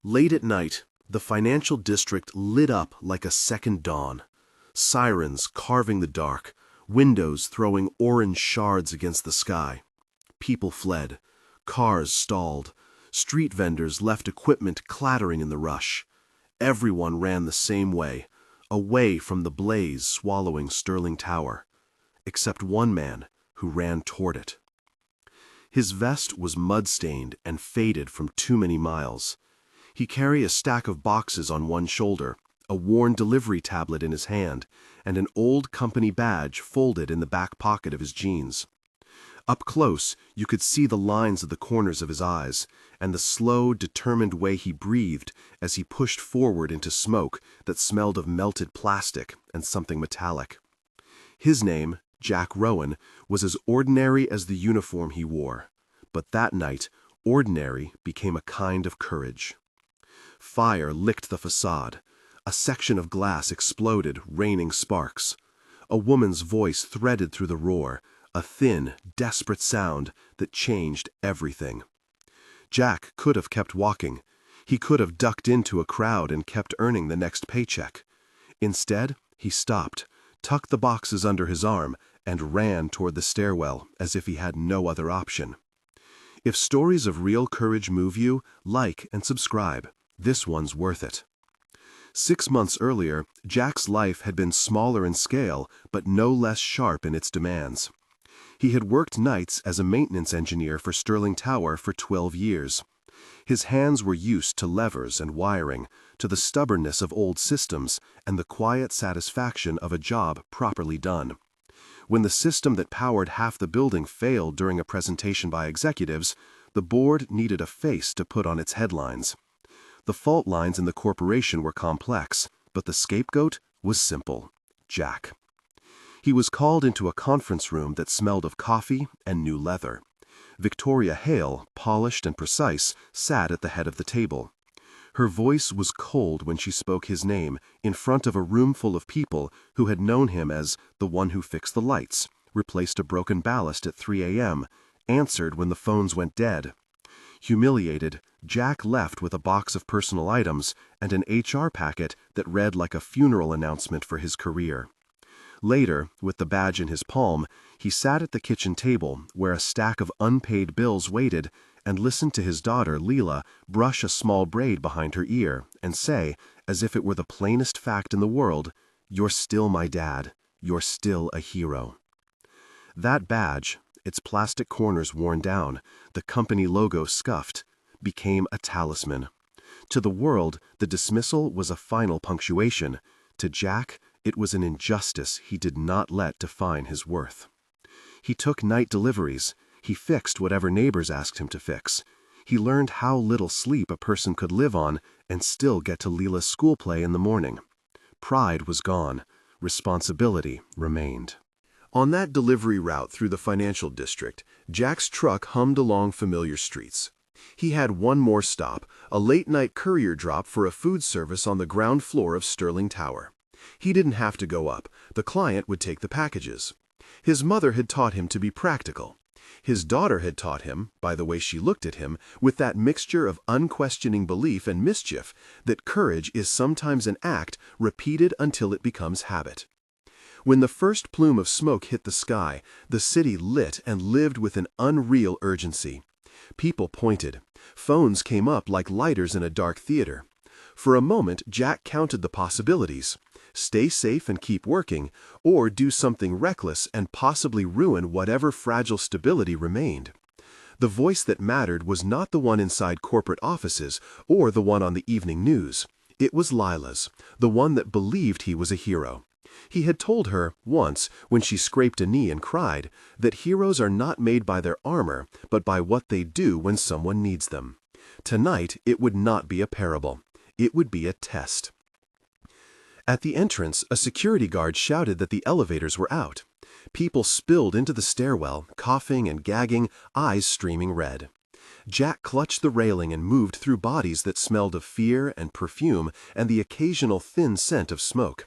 Late at night, the financial district lit up like a second dawn. Sirens carving the dark, windows throwing orange shards against the sky. People fled. Cars stalled. Street vendors left equipment clattering in the rush. Everyone ran the same way, away from the blaze swallowing Sterling Tower, except one man who ran toward it. His vest was mud-stained and faded from too many miles. He carried a stack of boxes on one shoulder, a worn delivery tablet in his hand, and an old company badge folded in the back pocket of his jeans. Up close, you could see the lines of the corners of his eyes, and the slow, determined way he breathed as he pushed forward into smoke that smelled of melted plastic and something metallic. His name, Jack Rowan, was as ordinary as the uniform he wore, but that night, ordinary became a kind of courage. Fire licked the facade. A section of glass exploded, raining sparks. A woman's voice threaded through the roar, a thin, desperate sound that changed everything. Jack could have kept walking. He could have ducked into a crowd and kept earning the next paycheck. Instead, he stopped, tucked the boxes under his arm, and ran toward the stairwell as if he had no other option. If stories of real courage move you, like and subscribe. This one's worth it. 6 months earlier, Jack's life had been smaller in scale, but no less sharp in its demands. He had worked nights as a maintenance engineer for Sterling Tower for 12 years. His hands were used to levers and wiring, to the stubbornness of old systems, and the quiet satisfaction of a job properly done. When the system that powered half the building failed during a presentation by executives, the board needed a face to put on its headlines. The fault lines in the corporation were complex, but the scapegoat was simple: Jack. He was called into a conference room that smelled of coffee and new leather. Victoria Hale, polished and precise, sat at the head of the table. Her voice was cold when she spoke his name in front of a room full of people who had known him as the one who fixed the lights, replaced a broken ballast at 3 a.m., answered when the phones went dead. Humiliated, Jack left with a box of personal items and an HR packet that read like a funeral announcement for his career. Later, with the badge in his palm, he sat at the kitchen table where a stack of unpaid bills waited and listened to his daughter, Leela, brush a small braid behind her ear and say, as if it were the plainest fact in the world, "You're still my dad. You're still a hero." That badge, its plastic corners worn down, the company logo scuffed, became a talisman. To the world, the dismissal was a final punctuation. To Jack, it was an injustice he did not let define his worth. He took night deliveries. He fixed whatever neighbors asked him to fix. He learned how little sleep a person could live on and still get to Leela's school play in the morning. Pride was gone. Responsibility remained. On that delivery route through the financial district, Jack's truck hummed along familiar streets. He had one more stop, a late-night courier drop for a food service on the ground floor of Sterling Tower. He didn't have to go up. The client would take the packages. His mother had taught him to be practical. His daughter had taught him, by the way she looked at him, with that mixture of unquestioning belief and mischief, that courage is sometimes an act repeated until it becomes habit. When the first plume of smoke hit the sky, the city lit and lived with an unreal urgency. People pointed. Phones came up like lighters in a dark theater. For a moment, Jack counted the possibilities. Stay safe and keep working, or do something reckless and possibly ruin whatever fragile stability remained. The voice that mattered was not the one inside corporate offices or the one on the evening news. It was Lila's, the one that believed he was a hero. He had told her, once, when she scraped a knee and cried, that heroes are not made by their armor, but by what they do when someone needs them. Tonight, it would not be a parable. It would be a test. At the entrance, a security guard shouted that the elevators were out. People spilled into the stairwell, coughing and gagging, eyes streaming red. Jack clutched the railing and moved through bodies that smelled of fear and perfume and the occasional thin scent of smoke.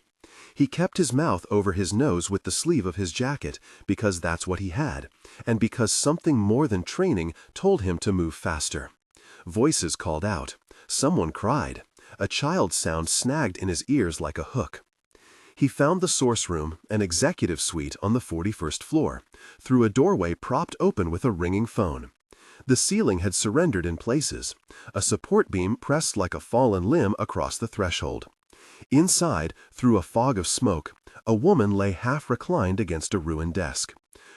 He kept his mouth over his nose with the sleeve of his jacket, because that's what he had, and because something more than training told him to move faster. Voices called out. Someone cried. A child's sound snagged in his ears like a hook. He found the source room, an executive suite on the 41st floor, through a doorway propped open with a ringing phone. The ceiling had surrendered in places, a support beam pressed like a fallen limb across the threshold. Inside, through a fog of smoke, a woman lay half-reclined against a ruined desk.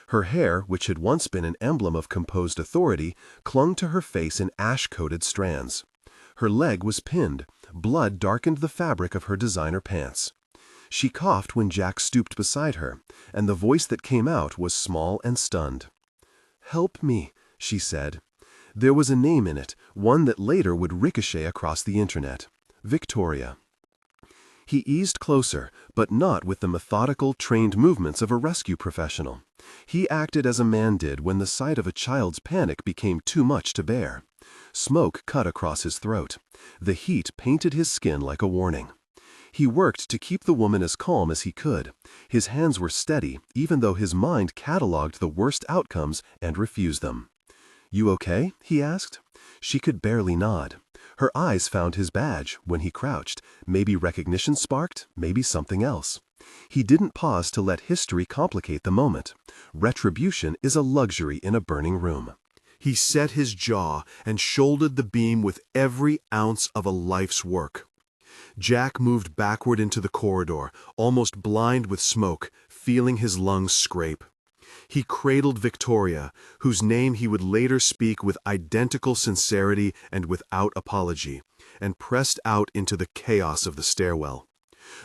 Her hair, which had once been an emblem of composed authority, clung to her face in ash-coated strands. Her leg was pinned, blood darkened the fabric of her designer pants. She coughed when Jack stooped beside her, and the voice that came out was small and stunned. "Help me," she said. There was a name in it, one that later would ricochet across the internet. Victoria. He eased closer, but not with the methodical, trained movements of a rescue professional. He acted as a man did when the sight of a child's panic became too much to bear. Smoke cut across his throat. The heat painted his skin like a warning. He worked to keep the woman as calm as he could. His hands were steady, even though his mind catalogued the worst outcomes and refused them. "You okay?" he asked. She could barely nod. Her eyes found his badge when he crouched. Maybe recognition sparked, maybe something else. He didn't pause to let history complicate the moment. Retribution is a luxury in a burning room. He set his jaw and shouldered the beam with every ounce of a life's work. Jack moved backward into the corridor, almost blind with smoke, feeling his lungs scrape. He cradled Victoria, whose name he would later speak with identical sincerity and without apology, and pressed out into the chaos of the stairwell.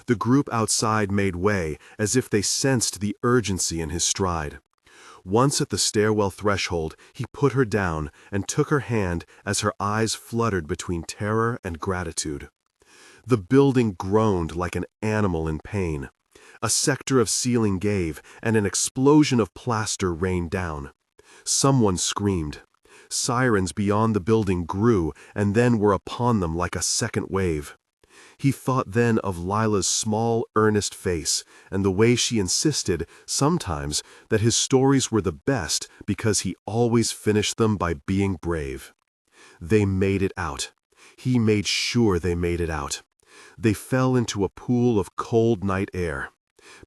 The group outside made way, as if they sensed the urgency in his stride. Once at the stairwell threshold, he put her down and took her hand as her eyes fluttered between terror and gratitude. The building groaned like an animal in pain. A sector of ceiling gave, and an explosion of plaster rained down. Someone screamed. Sirens beyond the building grew, and then were upon them like a second wave. He thought then of Lila's small, earnest face, and the way she insisted, sometimes, that his stories were the best because he always finished them by being brave. They made it out. He made sure they made it out. They fell into a pool of cold night air.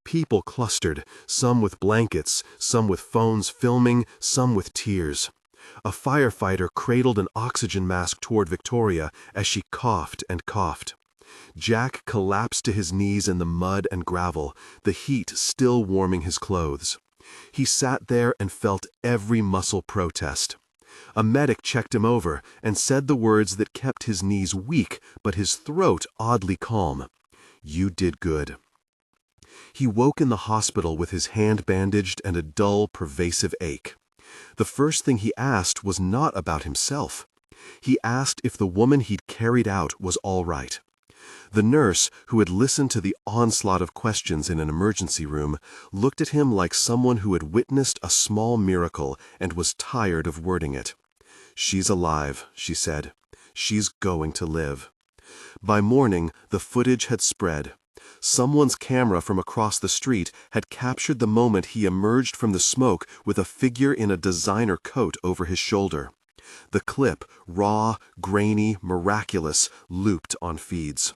People clustered, some with blankets, some with phones filming, some with tears. A firefighter cradled an oxygen mask toward Victoria as she coughed and coughed. Jack collapsed to his knees in the mud and gravel, the heat still warming his clothes. He sat there and felt every muscle protest. A medic checked him over and said the words that kept his knees weak but his throat oddly calm. "You did good." He woke in the hospital with his hand bandaged and a dull, pervasive ache. The first thing he asked was not about himself. He asked if the woman he'd carried out was all right. The nurse, who had listened to the onslaught of questions in an emergency room, looked at him like someone who had witnessed a small miracle and was tired of wording it. "She's alive," she said. "She's going to live." By morning, the footage had spread. Someone's camera from across the street had captured the moment he emerged from the smoke with a figure in a designer coat over his shoulder. The clip, raw, grainy, miraculous, looped on feeds.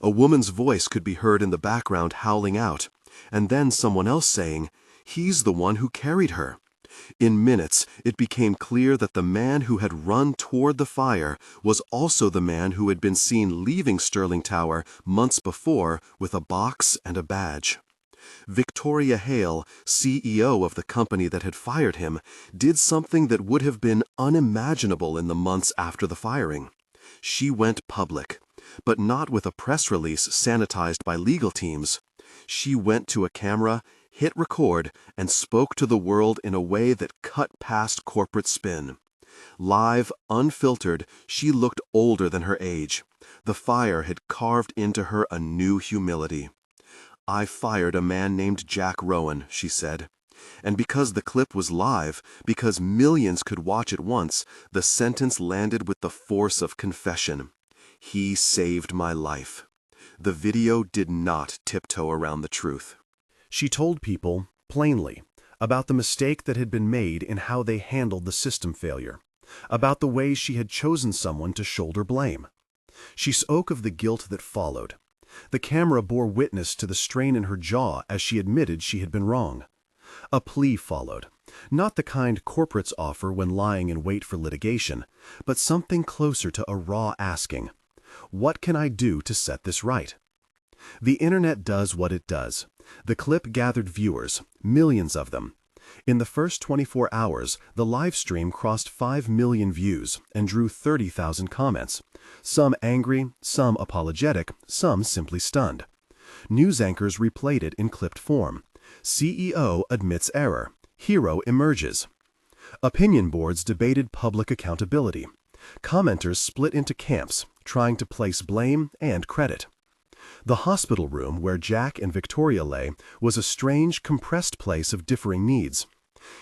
A woman's voice could be heard in the background howling out, and then someone else saying, "He's the one who carried her." In minutes, it became clear that the man who had run toward the fire was also the man who had been seen leaving Sterling Tower months before with a box and a badge. Victoria Hale, CEO of the company that had fired him, did something that would have been unimaginable in the months after the firing. She went public, but not with a press release sanitized by legal teams. She went to a camera, hit record, and spoke to the world in a way that cut past corporate spin. Live, unfiltered, she looked older than her age. The fire had carved into her a new humility. "I fired a man named Jack Rowan," she said. And because the clip was live, because millions could watch it once, the sentence landed with the force of confession. "He saved my life." The video did not tiptoe around the truth. She told people, plainly, about the mistake that had been made in how they handled the system failure, about the way she had chosen someone to shoulder blame. She spoke of the guilt that followed. The camera bore witness to the strain in her jaw as she admitted she had been wrong. A plea followed, not the kind corporates offer when lying in wait for litigation, but something closer to a raw asking, "What can I do to set this right?" The internet does what it does. The clip gathered viewers, millions of them. In the first 24 hours, the live stream crossed 5 million views and drew 30,000 comments, some angry, some apologetic, some simply stunned. News anchors replayed it in clipped form. CEO admits error. Hero emerges. Opinion boards debated public accountability. Commenters split into camps, trying to place blame and credit. The hospital room where Jack and Victoria lay was a strange, compressed place of differing needs.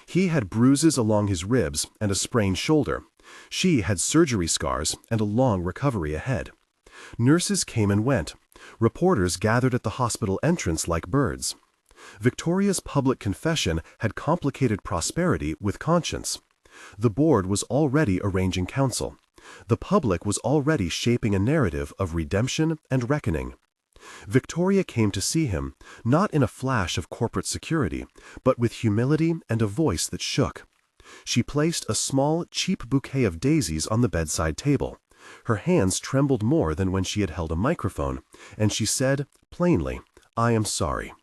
He had bruises along his ribs and a sprained shoulder. She had surgery scars and a long recovery ahead. Nurses came and went. Reporters gathered at the hospital entrance like birds. Victoria's public confession had complicated prosperity with conscience. The board was already arranging counsel. The public was already shaping a narrative of redemption and reckoning. Victoria came to see him, not in a flash of corporate security, but with humility and a voice that shook. She placed a small, cheap bouquet of daisies on the bedside table. Her hands trembled more than when she had held a microphone, and she said, plainly, "I am sorry."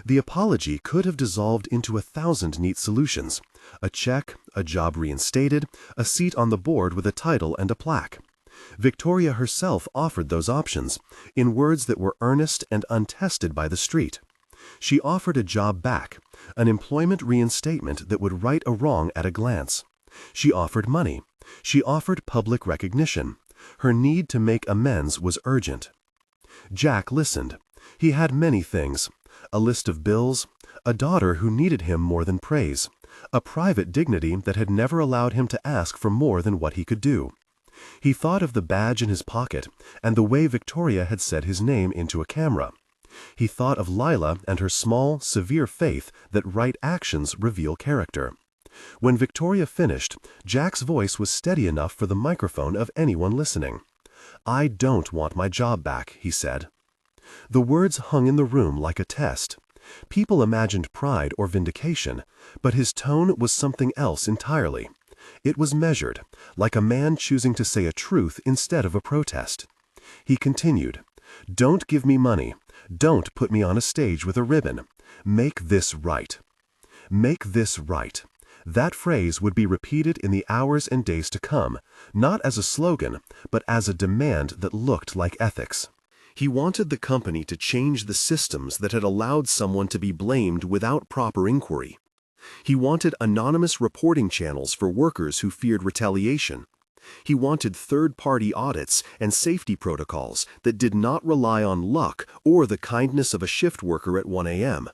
The apology could have dissolved into 1,000 neat solutions: a check, a job reinstated, a seat on the board with a title and a plaque. Victoria herself offered those options, in words that were earnest and untested by the street. She offered a job back, an employment reinstatement that would right a wrong at a glance. She offered money. She offered public recognition. Her need to make amends was urgent. Jack listened. He had many things: a list of bills, a daughter who needed him more than praise, a private dignity that had never allowed him to ask for more than what he could do. He thought of the badge in his pocket and the way Victoria had said his name into a camera. He thought of Lila and her small, severe faith that right actions reveal character. When Victoria finished, Jack's voice was steady enough for the microphone of anyone listening. "I don't want my job back," he said. The words hung in the room like a test. People imagined pride or vindication, but his tone was something else entirely. It was measured, like a man choosing to say a truth instead of a protest. He continued, "Don't give me money. Don't put me on a stage with a ribbon. Make this right. Make this right." That phrase would be repeated in the hours and days to come, not as a slogan, but as a demand that looked like ethics. He wanted the company to change the systems that had allowed someone to be blamed without proper inquiry. He wanted anonymous reporting channels for workers who feared retaliation. He wanted third-party audits and safety protocols that did not rely on luck or the kindness of a shift worker at 1 a.m.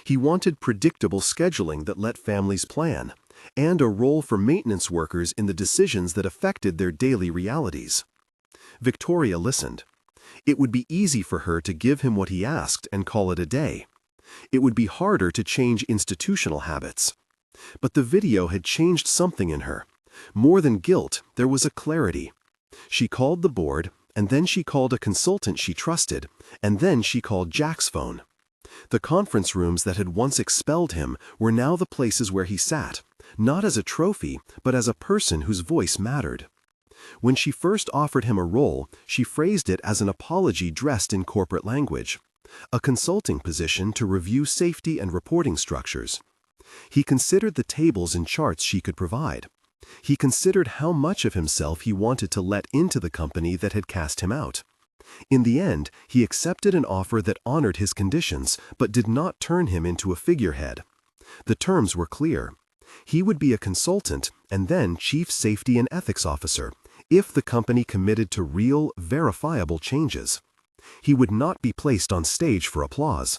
He wanted predictable scheduling that let families plan, and a role for maintenance workers in the decisions that affected their daily realities. Victoria listened. It would be easy for her to give him what he asked and call it a day. It would be harder to change institutional habits. But the video had changed something in her. More than guilt, there was a clarity. She called the board, and then she called a consultant she trusted, and then she called Jack's phone. The conference rooms that had once expelled him were now the places where he sat, not as a trophy, but as a person whose voice mattered. When she first offered him a role, she phrased it as an apology dressed in corporate language, a consulting position to review safety and reporting structures. He considered the tables and charts she could provide. He considered how much of himself he wanted to let into the company that had cast him out. In the end, he accepted an offer that honored his conditions but did not turn him into a figurehead. The terms were clear. He would be a consultant and then chief safety and ethics officer if the company committed to real, verifiable changes. He would not be placed on stage for applause.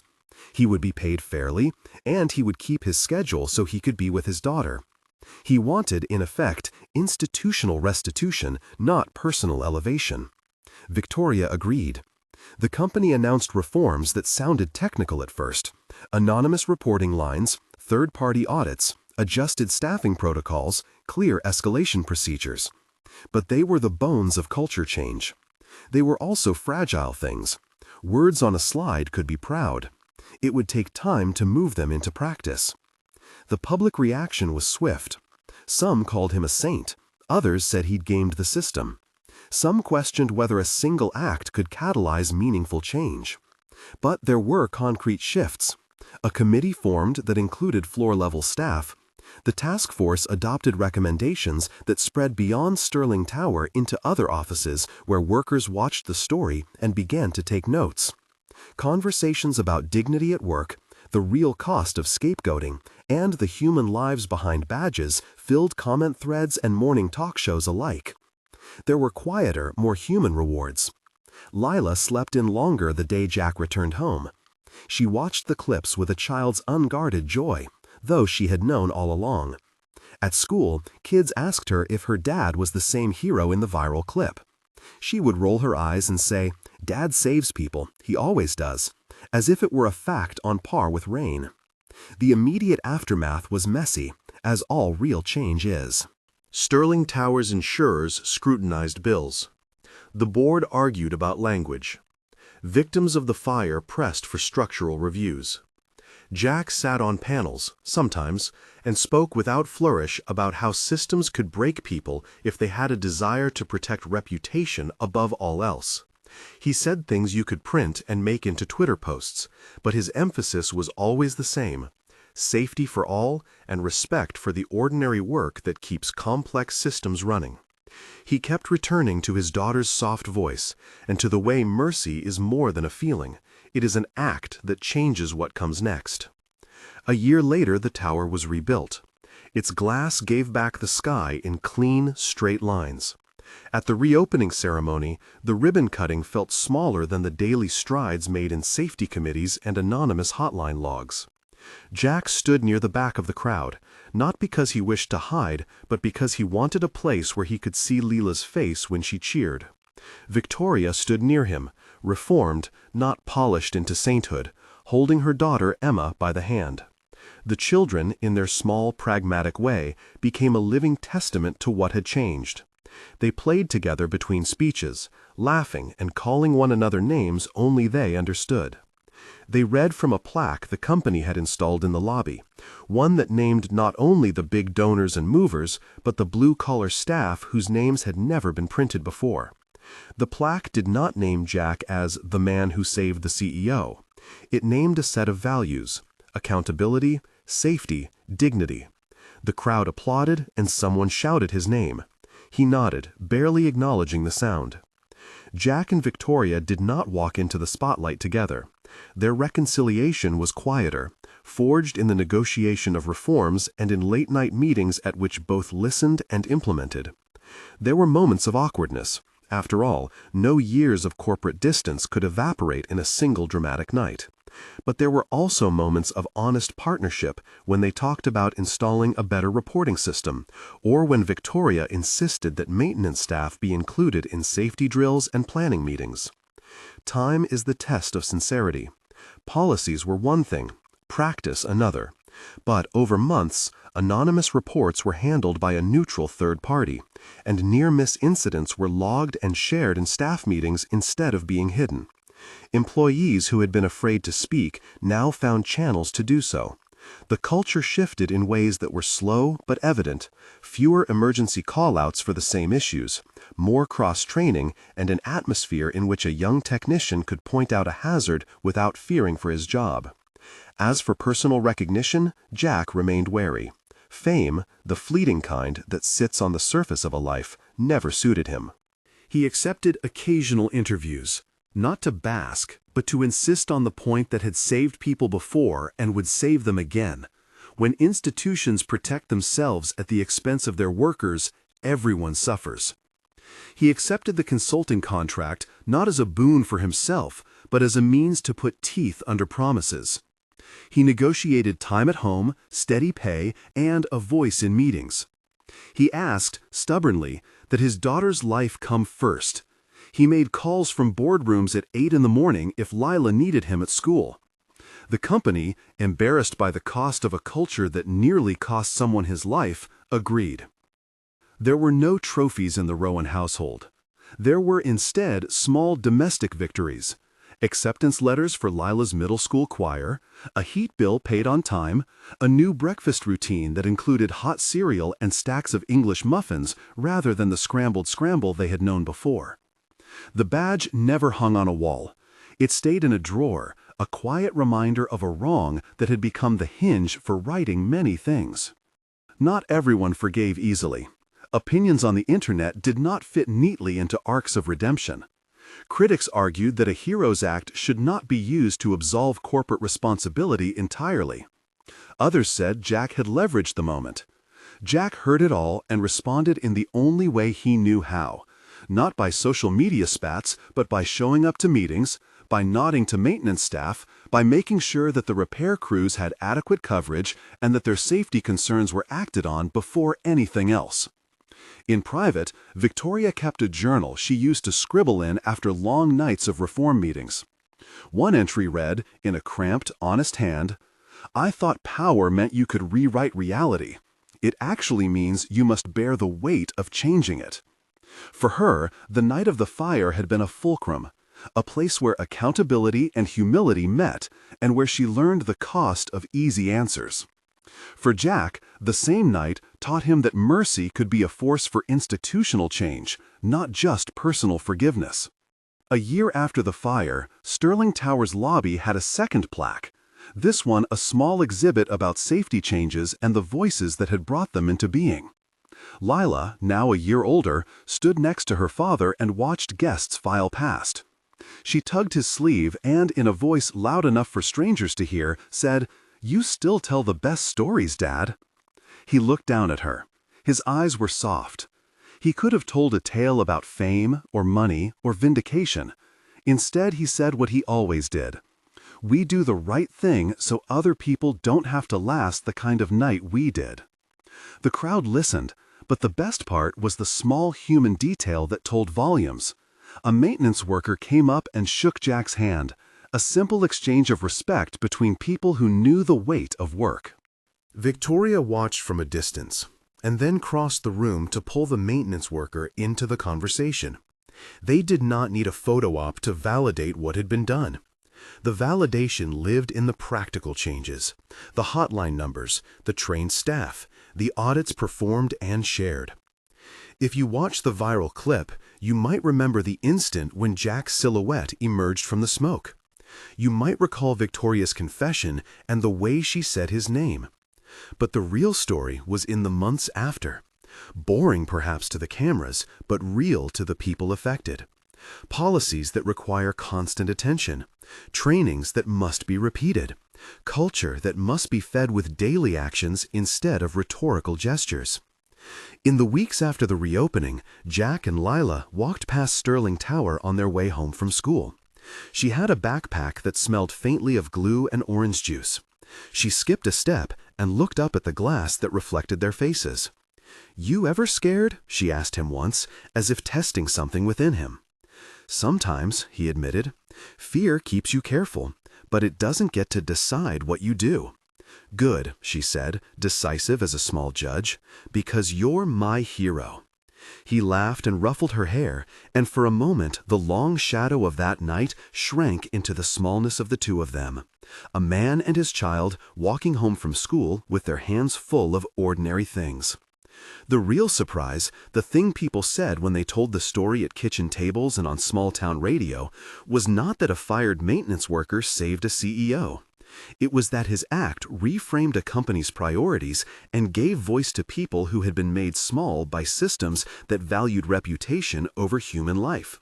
He would be paid fairly, and he would keep his schedule so he could be with his daughter. He wanted, in effect, institutional restitution, not personal elevation. Victoria agreed. The company announced reforms that sounded technical at first: anonymous reporting lines, third-party audits, adjusted staffing protocols, clear escalation procedures. But they were the bones of culture change. They were also fragile things. Words on a slide could be proud. It would take time to move them into practice. The public reaction was swift. Some called him a saint. Others said he'd gamed the system. Some questioned whether a single act could catalyze meaningful change. But there were concrete shifts. A committee formed that included floor-level staff. The task force adopted recommendations that spread beyond Sterling Tower into other offices where workers watched the story and began to take notes. Conversations about dignity at work, the real cost of scapegoating, and the human lives behind badges filled comment threads and morning talk shows alike. There were quieter, more human rewards. Lila slept in longer the day Jack returned home. She watched the clips with a child's unguarded joy, though she had known all along. At school, kids asked her if her dad was the same hero in the viral clip. She would roll her eyes and say, "Dad saves people, he always does," as if it were a fact on par with rain. The immediate aftermath was messy, as all real change is. Sterling Tower's insurers scrutinized bills. The board argued about language. Victims of the fire pressed for structural reviews. Jack sat on panels, sometimes, and spoke without flourish about how systems could break people if they had a desire to protect reputation above all else. He said things you could print and make into Twitter posts, but his emphasis was always the same: safety for all and respect for the ordinary work that keeps complex systems running. He kept returning to his daughter's soft voice and to the way mercy is more than a feeling. It is an act that changes what comes next. A year later, the tower was rebuilt. Its glass gave back the sky in clean, straight lines. At the reopening ceremony, the ribbon cutting felt smaller than the daily strides made in safety committees and anonymous hotline logs. Jack stood near the back of the crowd, not because he wished to hide, but because he wanted a place where he could see Leela's face when she cheered. Victoria stood near him, reformed, not polished into sainthood, holding her daughter Emma by the hand. The children, in their small, pragmatic way, became a living testament to what had changed. They played together between speeches, laughing and calling one another names only they understood. They read from a plaque the company had installed in the lobby, one that named not only the big donors and movers, but the blue-collar staff whose names had never been printed before. The plaque did not name Jack as the man who saved the CEO. It named a set of values: accountability, safety, dignity. The crowd applauded and someone shouted his name. He nodded, barely acknowledging the sound. Jack and Victoria did not walk into the spotlight together. Their reconciliation was quieter, forged in the negotiation of reforms and in late-night meetings at which both listened and implemented. There were moments of awkwardness. After all, no years of corporate distance could evaporate in a single dramatic night. But there were also moments of honest partnership when they talked about installing a better reporting system, or when Victoria insisted that maintenance staff be included in safety drills and planning meetings. Time is the test of sincerity. Policies were one thing, practice another. But over months, anonymous reports were handled by a neutral third party, and near-miss incidents were logged and shared in staff meetings instead of being hidden. Employees who had been afraid to speak now found channels to do so. The culture shifted in ways that were slow but evident: fewer emergency call-outs for the same issues, more cross-training, and an atmosphere in which a young technician could point out a hazard without fearing for his job. As for personal recognition, Jack remained wary. Fame, the fleeting kind that sits on the surface of a life, never suited him. He accepted occasional interviews, not to bask, but to insist on the point that had saved people before and would save them again. When institutions protect themselves at the expense of their workers, everyone suffers. He accepted the consulting contract not as a boon for himself, but as a means to put teeth under promises. He negotiated time at home, steady pay, and a voice in meetings. He asked, stubbornly, that his daughter's life come first. He made calls from boardrooms at 8 in the morning if Lila needed him at school. The company, embarrassed by the cost of a culture that nearly cost someone his life, agreed. There were no trophies in the Rowan household. There were instead small domestic victories. Acceptance letters for Lila's middle school choir, a heat bill paid on time, a new breakfast routine that included hot cereal and stacks of English muffins rather than the scrambled scramble they had known before. The badge never hung on a wall. It stayed in a drawer, a quiet reminder of a wrong that had become the hinge for righting many things. Not everyone forgave easily. Opinions on the internet did not fit neatly into arcs of redemption. Critics argued that a hero's act should not be used to absolve corporate responsibility entirely. Others said Jack had leveraged the moment. Jack heard it all and responded in the only way he knew how, not by social media spats, but by showing up to meetings, by nodding to maintenance staff, by making sure that the repair crews had adequate coverage and that their safety concerns were acted on before anything else. In private, Victoria kept a journal she used to scribble in after long nights of reform meetings. One entry read, in a cramped, honest hand, "I thought power meant you could rewrite reality. It actually means you must bear the weight of changing it." For her, the night of the fire had been a fulcrum, a place where accountability and humility met, and where she learned the cost of easy answers. For Jack, the same night taught him that mercy could be a force for institutional change, not just personal forgiveness. A year after the fire, Sterling Tower's lobby had a second plaque, this one a small exhibit about safety changes and the voices that had brought them into being. Lila, now a year older, stood next to her father and watched guests file past. She tugged his sleeve and, in a voice loud enough for strangers to hear, said, "You still tell the best stories, Dad." He looked down at her. His eyes were soft. He could have told a tale about fame or money or vindication. Instead, he said what he always did. "We do the right thing so other people don't have to last the kind of night we did." The crowd listened, but the best part was the small human detail that told volumes. A maintenance worker came up and shook Jack's hand, a simple exchange of respect between people who knew the weight of work. Victoria watched from a distance, and then crossed the room to pull the maintenance worker into the conversation. They did not need a photo op to validate what had been done. The validation lived in the practical changes, the hotline numbers, the trained staff, the audits performed and shared. If you watch the viral clip, you might remember the instant when Jack's silhouette emerged from the smoke. You might recall Victoria's confession and the way she said his name. But the real story was in the months after. Boring perhaps to the cameras, but real to the people affected. Policies that require constant attention. Trainings that must be repeated. Culture that must be fed with daily actions instead of rhetorical gestures. In the weeks after the reopening, Jack and Lila walked past Sterling Tower on their way home from school. She had a backpack that smelled faintly of glue and orange juice. She skipped a step and looked up at the glass that reflected their faces. "You ever scared?" she asked him once, as if testing something within him. "Sometimes," he admitted. "Fear keeps you careful, but it doesn't get to decide what you do." "Good," she said, decisive as a small judge, "because you're my hero." He laughed and ruffled her hair, and for a moment the long shadow of that night shrank into the smallness of the two of them. A man and his child walking home from school with their hands full of ordinary things. The real surprise, the thing people said when they told the story at kitchen tables and on small-town radio, was not that a fired maintenance worker saved a CEO. It was that his act reframed a company's priorities and gave voice to people who had been made small by systems that valued reputation over human life.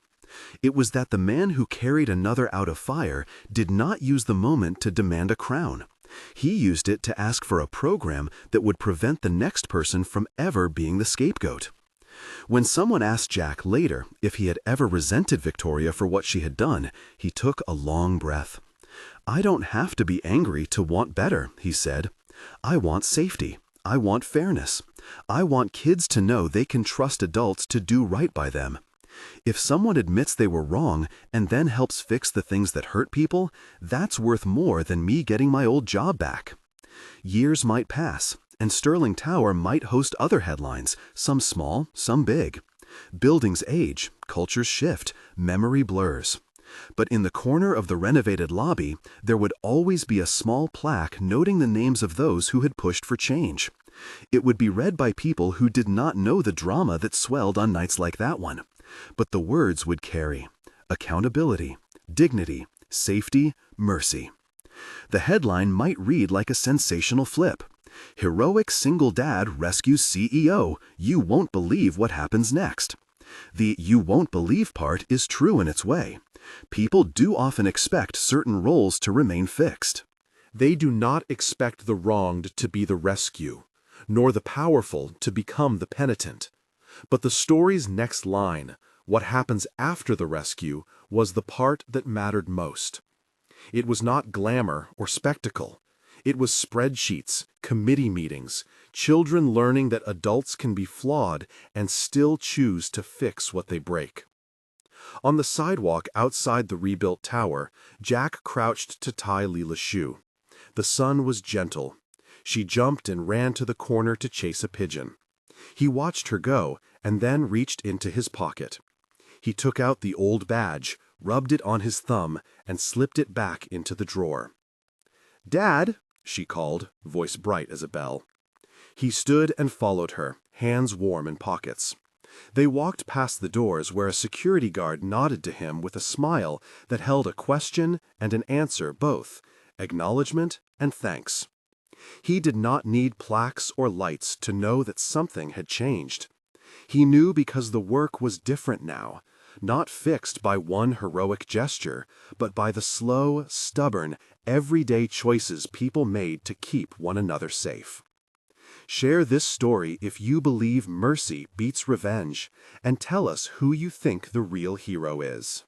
It was that the man who carried another out of fire did not use the moment to demand a crown. He used it to ask for a program that would prevent the next person from ever being the scapegoat. When someone asked Jack later if he had ever resented Victoria for what she had done, he took a long breath. "I don't have to be angry to want better," he said. "I want safety. I want fairness. I want kids to know they can trust adults to do right by them. If someone admits they were wrong and then helps fix the things that hurt people, that's worth more than me getting my old job back." Years might pass, and Sterling Tower might host other headlines, some small, some big. Buildings age, cultures shift, memory blurs. But in the corner of the renovated lobby, there would always be a small plaque noting the names of those who had pushed for change. It would be read by people who did not know the drama that swelled on nights like that one. But the words would carry: accountability, dignity, safety, mercy. The headline might read like a sensational flip: "Heroic single dad rescues CEO. You won't believe what happens next." The "you won't believe" part is true in its way. People do often expect certain roles to remain fixed. They do not expect the wronged to be the rescue, nor the powerful to become the penitent. But the story's next line, what happens after the rescue, was the part that mattered most. It was not glamour or spectacle. It was spreadsheets, committee meetings, children learning that adults can be flawed and still choose to fix what they break. On the sidewalk outside the rebuilt tower, Jack crouched to tie Leela's shoe. The sun was gentle. She jumped and ran to the corner to chase a pigeon. He watched her go and then reached into his pocket. He took out the old badge, rubbed it on his thumb, and slipped it back into the drawer. "Dad," she called, voice bright as a bell. He stood and followed her, hands warm in pockets. They walked past the doors where a security guard nodded to him with a smile that held a question and an answer both, acknowledgement and thanks. He did not need plaques or lights to know that something had changed. He knew because the work was different now, not fixed by one heroic gesture, but by the slow, stubborn, everyday choices people made to keep one another safe. Share this story if you believe mercy beats revenge, and tell us who you think the real hero is.